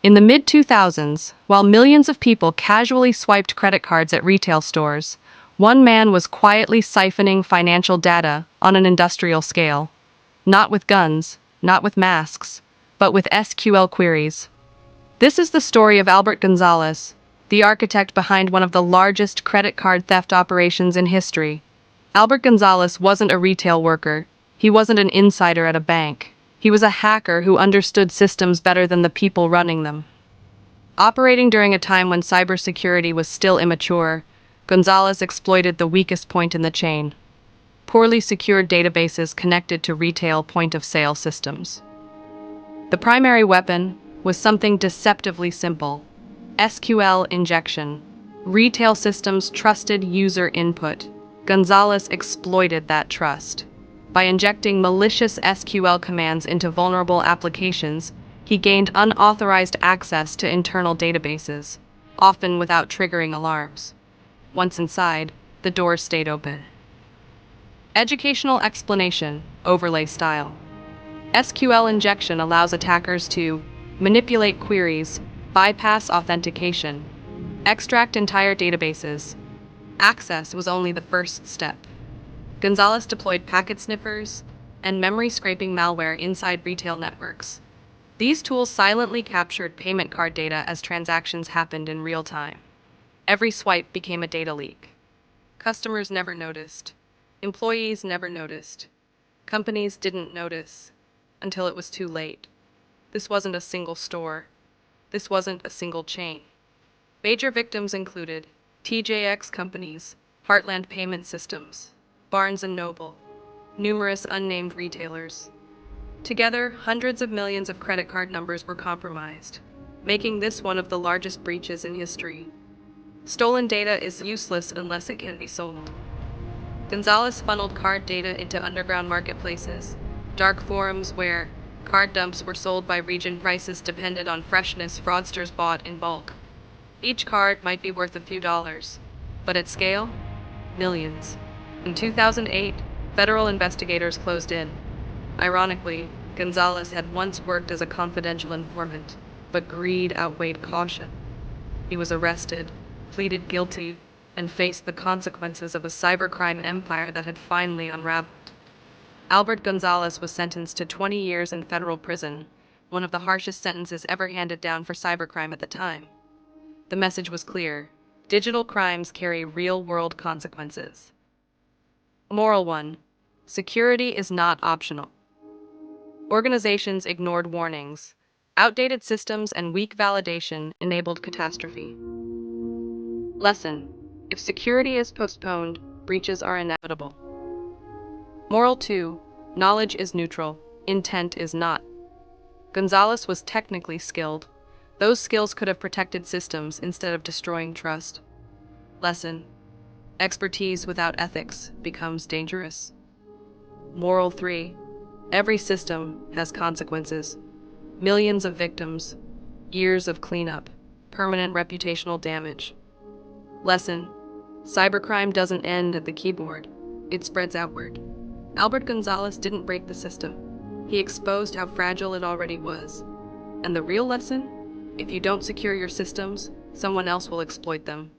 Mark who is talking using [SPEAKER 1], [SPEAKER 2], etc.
[SPEAKER 1] In the mid-2000s, while millions of people casually swiped credit cards at retail stores, one man was quietly siphoning financial data on an industrial scale. Not with guns, not with masks, but with SQL queries. This is the story of Albert Gonzalez, the architect behind one of the largest credit card theft operations in history. Albert Gonzalez wasn't a retail worker. He wasn't an insider at a bank. He was a hacker who understood systems better than the people running them. Operating during a time when cybersecurity was still immature, Gonzalez exploited the weakest point in the chain: poorly secured databases connected to retail point-of-sale systems. The primary weapon was something deceptively simple: SQL injection. Retail systems trusted user input. Gonzalez exploited that trust. By injecting malicious SQL commands into vulnerable applications, he gained unauthorized access to internal databases, often without triggering alarms. Once inside, the doors stayed open. Educational explanation, overlay style. SQL injection allows attackers to manipulate queries, bypass authentication, extract entire databases. Access was only the first step. Gonzalez deployed packet sniffers and memory-scraping malware inside retail networks. These tools silently captured payment card data as transactions happened in real time. Every swipe became a data leak. Customers never noticed. Employees never noticed. Companies didn't notice until it was too late. This wasn't a single store. This wasn't a single chain. Major victims included TJX companies, Heartland Payment Systems, Barnes & Noble, numerous unnamed retailers. Together, hundreds of millions of credit card numbers were compromised, making this one of the largest breaches in history. Stolen data is useless unless it can be sold. Gonzalez funneled card data into underground marketplaces, dark forums where card dumps were sold by region. Prices depended on freshness. Fraudsters bought in bulk. Each card might be worth a few dollars, but at scale, millions. In 2008, federal investigators closed in. Ironically, Gonzalez had once worked as a confidential informant, but greed outweighed caution. He was arrested, pleaded guilty, and faced the consequences of a cybercrime empire that had finally unraveled. Albert Gonzalez was sentenced to 20 years in federal prison, one of the harshest sentences ever handed down for cybercrime at the time. The message was clear: digital crimes carry real-world consequences. Moral 1. Security is not optional. Organizations ignored warnings. Outdated systems and weak validation enabled catastrophe. Lesson: if security is postponed, breaches are inevitable. Moral 2. Knowledge is neutral. Intent is not. Gonzalez was technically skilled. Those skills could have protected systems instead of destroying trust. Lesson: expertise without ethics becomes dangerous. Moral 3. Every system has consequences. Millions of victims, years of cleanup, permanent reputational damage. Lesson: cybercrime doesn't end at the keyboard. It spreads outward. Albert Gonzalez didn't break the system. He exposed how fragile it already was. And the real lesson? If you don't secure your systems, someone else will exploit them.